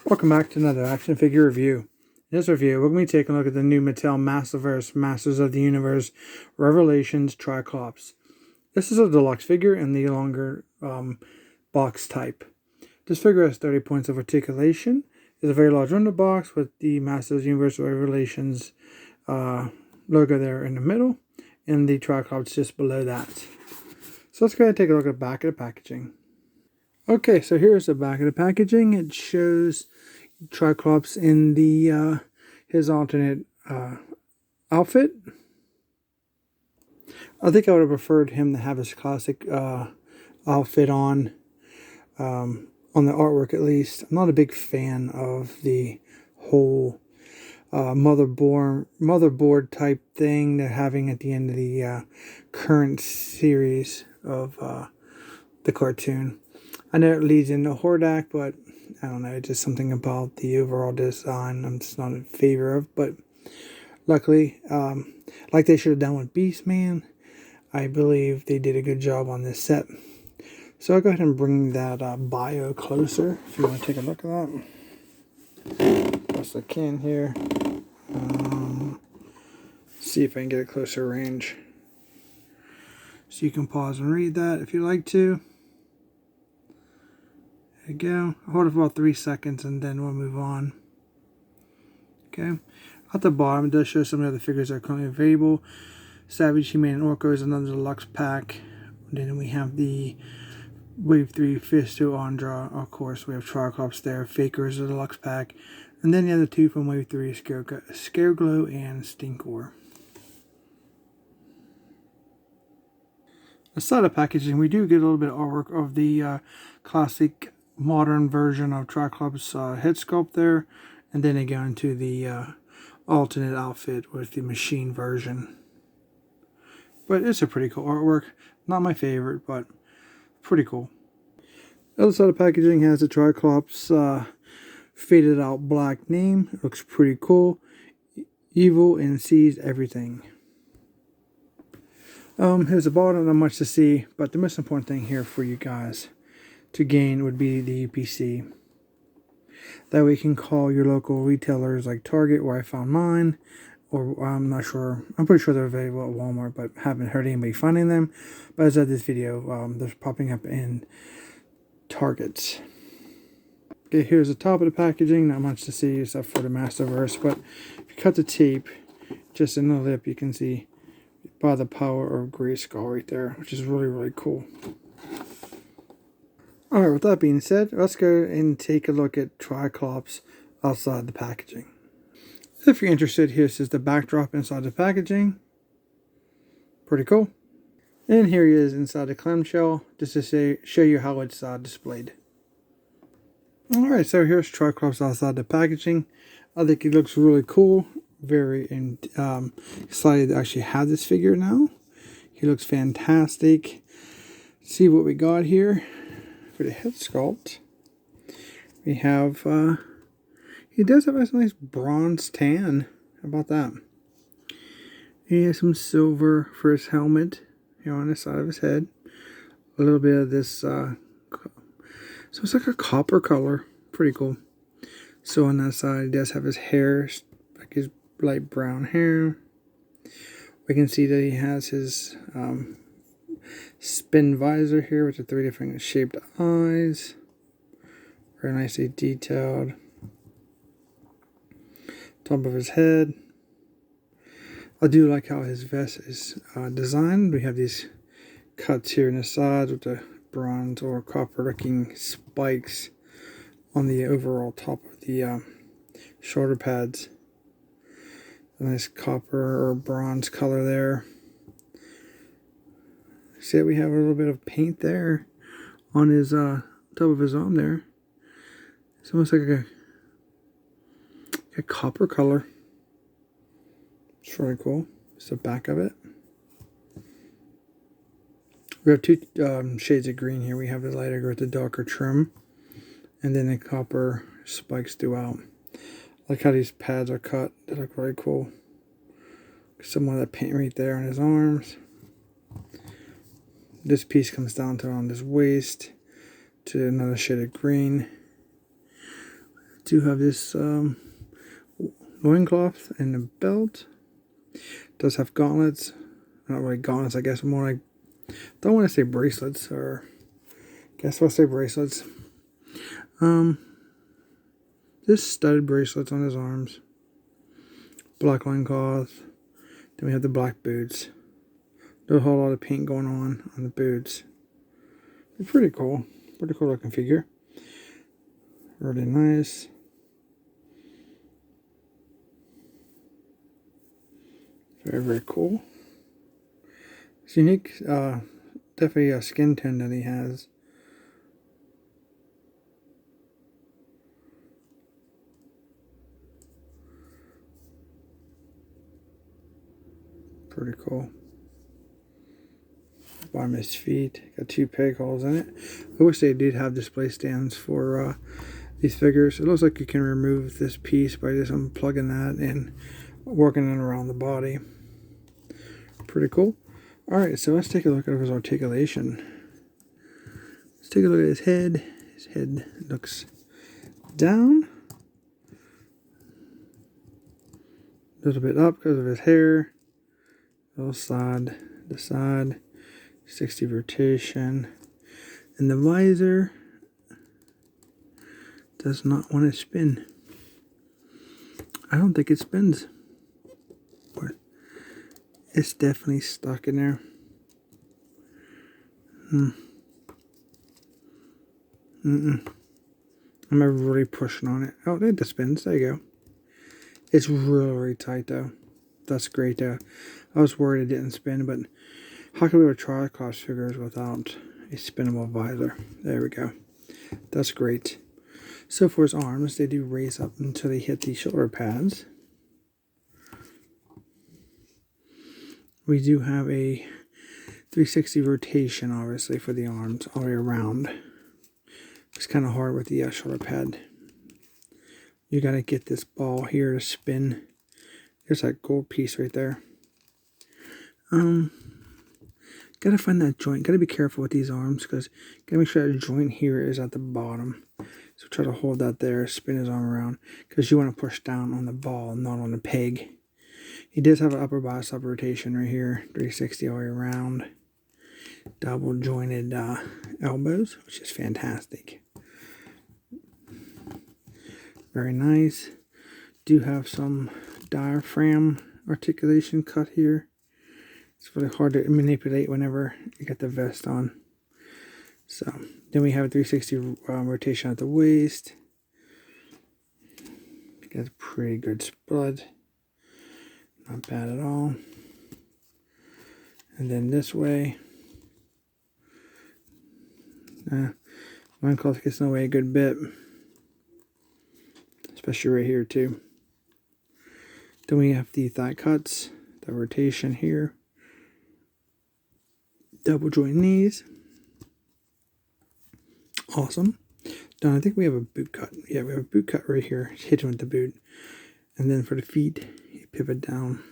Welcome back to another action figure review. In this review, we're going to be taking a look at the new Mattel Masterverse Masters of the Universe Revelations Tri-Klops. This is a deluxe figure in the longer box type. This figure has 30 points of articulation. It's a very large window box with the Masters of the Universe Revelations logo there in the middle, and the Tri-Klops just below that. So let's go ahead and take a look at the back of the packaging. Okay, so here's the back of the packaging. It shows Tri-Klops in the his alternate outfit. I think I would have preferred him to have his classic outfit on the artwork at least. I'm not a big fan of the whole motherboard type thing they're having at the end of the current series of the cartoon. I know it leads into Hordak, but I don't know, it's just something about the overall design I'm just not in favor of. But luckily, like they should have done with Beastman, I believe they did a good job on this set. So I'll go ahead and bring that bio closer if you want to take a look at that. Best I can here. See if I can get a closer range. So you can pause and read that if you like to. There you go. Hold it for about 3 seconds and then we'll move on. Okay. At the bottom, it does show some of the other figures that are currently available. Savage, He-Man, and Orko is another deluxe pack. Then we have the Wave 3 Fisto Andra. Of course, we have Tri-Klops there. Faker is a deluxe pack. And then the other two from Wave 3, Scareglow and Stinkor. Aside of packaging, we do get a little bit of artwork of the classic modern version of Tri-Klops head sculpt there, and then they go into the alternate outfit with the machine version. But it's a pretty cool artwork. Not my favorite, but pretty cool. The other side of packaging has the Tri-Klops faded out black name. It looks pretty cool. Evil and sees everything. Here's the bottom, not much to see, but the most important thing here for you guys to gain would be the UPC. That way you can call your local retailers like Target, where I found mine, or I'm not sure, I'm pretty sure they're available at Walmart, but haven't heard anybody finding them. But as of this video, they're popping up in Targets. Okay, here's the top of the packaging, not much to see except for the Masterverse, but if you cut the tape just in the lip, you can see by the power of Grayskull right there, which is really, really cool. Alright, with that being said, let's go and take a look at Tri-Klops outside the packaging. If you're interested, here's just the backdrop inside the packaging. Pretty cool. And here he is inside the clamshell, just to show you how it's displayed. Alright, so here's Tri-Klops outside the packaging. I think it looks really cool. Very excited to actually have this figure now. He looks fantastic. Let's see what we got here. For the head sculpt, we have, he does have a nice bronze tan. How about that? He has some silver for his helmet here on the side of his head. A little bit of this, so it's like a copper color. Pretty cool. So on that side, he does have his hair, like his light brown hair. We can see that he has his spin visor here with the 3 different shaped eyes. Very nicely detailed. Top of his head. I do like how his vest is designed. We have these cuts here in the sides with the bronze or copper looking spikes on the overall top of the shoulder pads. A nice copper or bronze color there. See that we have a little bit of paint there on his top of his arm there. It's almost like a copper color. It's really cool. It's the back of it. We have 2 shades of green here. We have the lighter with the darker trim, and then the copper spikes throughout. I like how these pads are cut. They look really cool. Some of that paint right there on his arms. This piece comes down to around his waist to another shade of green. Do have this loincloth and a belt. Does have gauntlets. Not really gauntlets, I guess. More like, don't want to say bracelets, or guess I'll say bracelets. Just studded bracelets on his arms. Black loincloth. Then we have the black boots. There's a whole lot of paint going on the boots. It's pretty cool. Pretty cool looking figure. Really nice. Very, very cool. It's unique. Definitely a skin tone that he has. Pretty cool. Bottom of his feet. Got 2 peg holes in it. I wish they did have display stands for these figures. It looks like you can remove this piece by just unplugging that and working it around the body. Pretty cool. Alright, so let's take a look at his articulation. Let's take a look at his head. His head looks down. A little bit up because of his hair. A little side to side. 60 rotation. And the visor does not want to spin. I don't think it spins. But it's definitely stuck in there. I'm really pushing on it. Oh, it spins. There you go. It's really, really tight though. That's great though. I was worried it didn't spin, but how can we have Tri-Klops figures without a spinnable visor? There we go. That's great. So for his arms, they do raise up until they hit the shoulder pads. We do have a 360 rotation, obviously, for the arms all the way around. It's kind of hard with the shoulder pad. You got to get this ball here to spin. There's that gold piece right there. Gotta find that joint. Gotta be careful with these arms because gotta make sure that joint here is at the bottom. So try to hold that there, spin his arm around because you want to push down on the ball, not on the peg. He does have an upper bicep rotation right here, 360 all the way around. Double jointed elbows, which is fantastic. Very nice. Do have some diaphragm articulation cut here. It's really hard to manipulate whenever you get the vest on. So then we have a 360 rotation at the waist. Got a pretty good spread. Not bad at all. And then this way. Loincloth gets in the way a good bit. Especially right here too. Then we have the thigh cuts. The rotation here. Double joint knees. Awesome. Then I think we have a boot cut. Yeah, we have a boot cut right here. Hitting with the boot. And then for the feet, you pivot down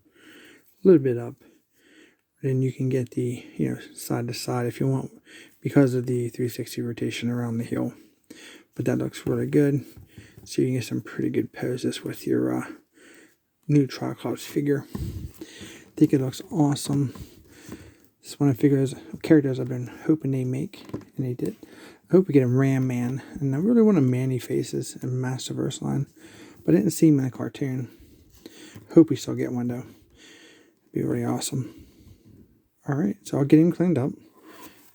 a little bit up. Then you can get the, side to side if you want because of the 360 rotation around the heel. But that looks really good. So you can get some pretty good poses with your new Tri-Klops figure. I think it looks awesome. This is one of the characters I've been hoping they make, and they did. I hope we get a Ram Man, and I really want a Manny Faces in Masterverse line, but I didn't see him in a cartoon. Hope we still get one though. Be really awesome. Alright, so I'll get him cleaned up,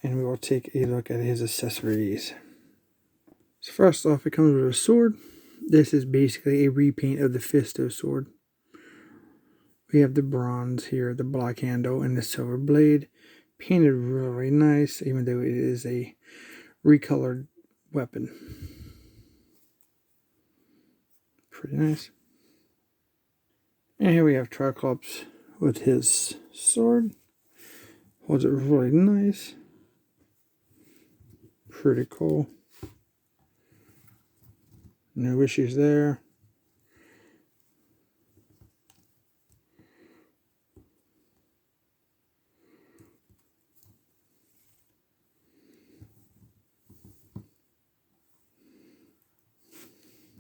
and we will take a look at his accessories. So first off, it comes with a sword. This is basically a repaint of the Fisto sword. We have the bronze here, the black handle, and the silver blade. Painted really nice, even though it is a recolored weapon. Pretty nice. And here we have Tri-Klops with his sword. Holds it really nice. Pretty cool. No issues there.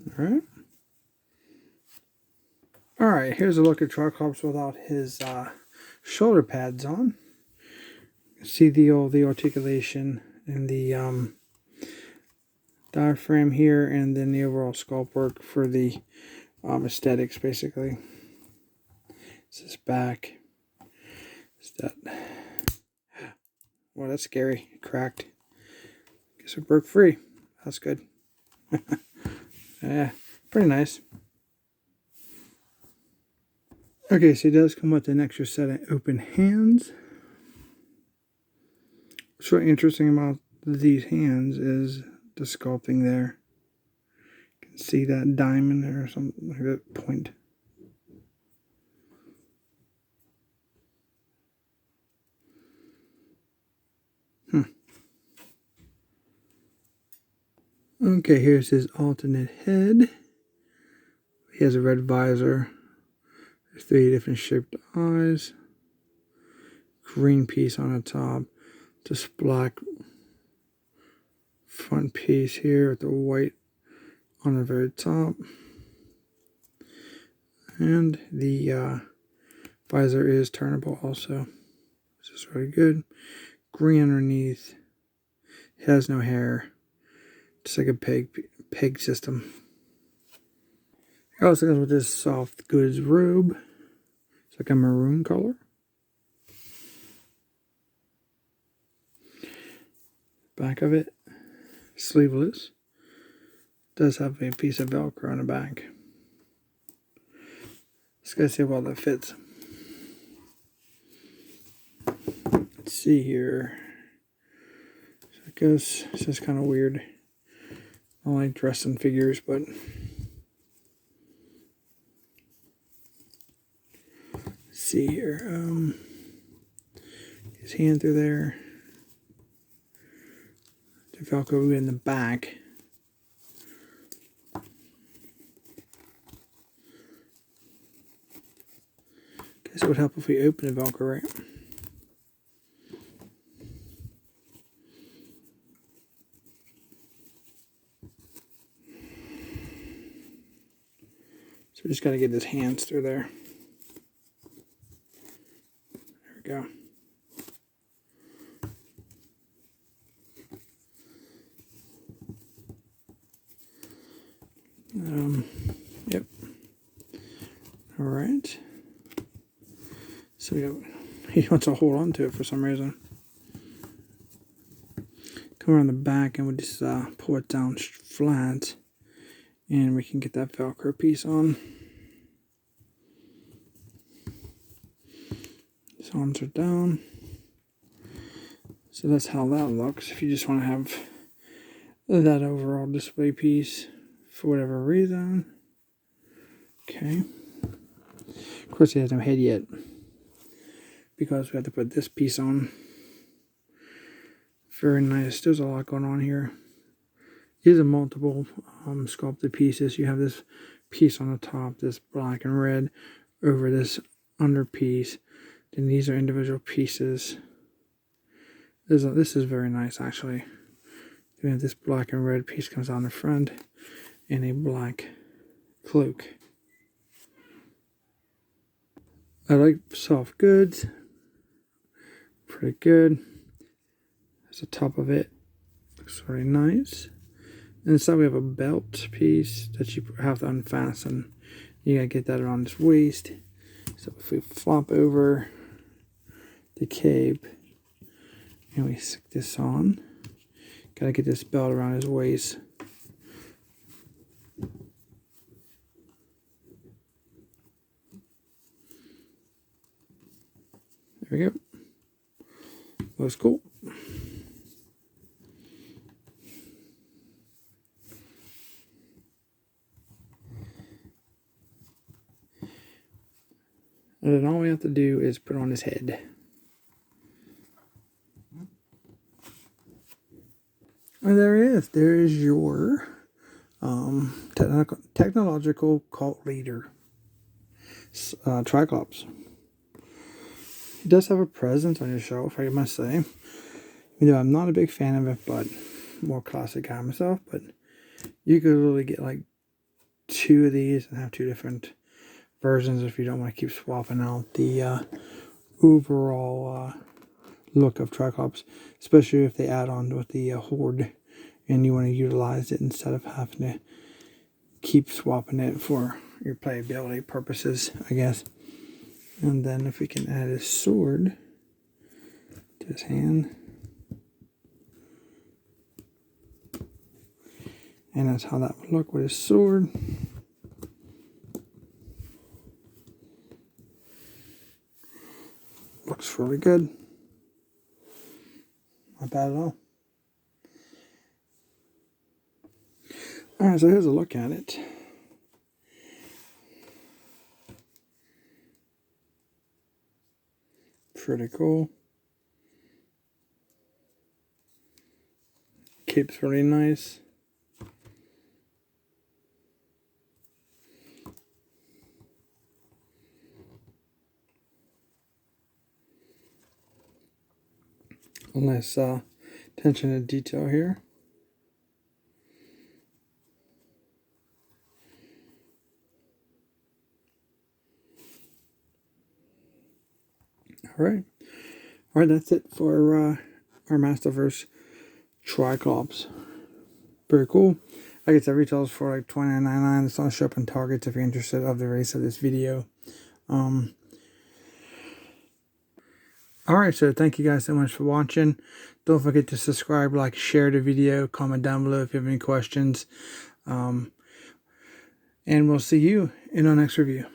Alright. Alright, here's a look at Tri-Klops without his shoulder pads on. See the articulation and the diaphragm here, and then the overall sculpt work for the aesthetics, basically. It's this back. It's that. Well, that's scary. It cracked. Guess it broke free. That's good. Yeah, pretty nice. Okay, so it does come with an extra set of open hands. What's really interesting about these hands is the sculpting there. You can see that diamond there, or something like that point. Okay, here's his alternate head. He has a red visor. There's 3 different shaped eyes. Green piece on the top. This black front piece here with the white on the very top. And the visor is turnable also. This is really good. Green underneath. It has no hair. Just like a peg system. It also comes with this soft goods robe. It's like a maroon color. Back of it, sleeveless. Does have a piece of Velcro on the back. Let's go see how well that fits. Let's see here. So it goes, it's just kind of weird. I don't like dressing figures, but let's see here. His hand through there. The Velcro in the back. Guess it would help if we open the Velcro, right? So we just got to get his hands through there. There we go. Yep. All right. So he wants to hold on to it for some reason. Come around the back and we just pull it down flat, and we can get that Velcro piece on. His arms are down. So that's how that looks. If you just want to have that overall display piece for whatever reason. Okay. Of course, he has no head yet because we have to put this piece on. Very nice. There's a lot going on here. These are multiple sculpted pieces. You have this piece on the top, this black and red, over this under piece. Then these are individual pieces. This is very nice, actually. We have this black and red piece comes on the front, and a black cloak. I like soft goods. Pretty good. That's the top of it. Looks very nice. And inside we have a belt piece that you have to unfasten. You gotta get that around his waist. So if we flop over the cape and we stick this on, gotta get this belt around his waist. There we go. Looks cool. And then all we have to do is put on his head. And there it is. There is your technological cult leader, Tri-Klops. He does have a presence on your shelf, I must say. You know, I'm not a big fan of it, but more classic guy myself. But you could really get like two of these and have two different versions if you don't want to keep swapping out the overall look of Tri-Klops, especially if they add on with the Horde and you want to utilize it instead of having to keep swapping it for your playability purposes, I guess. And then if we can add his sword to his hand. And that's how that would look with his sword. Looks really good. Not bad at all. Alright, so here's a look at it. Pretty cool. Cape's really nice. Nice attention to detail here. All right, that's it for our Masterverse Tri-Klops. Very cool. Like I said, retails for like $29.99. It's on show up in Targets if you're interested of the race of this video. Alright, so thank you guys so much for watching. Don't forget to subscribe, like, share the video, comment down below if you have any questions. And we'll see you in our next review.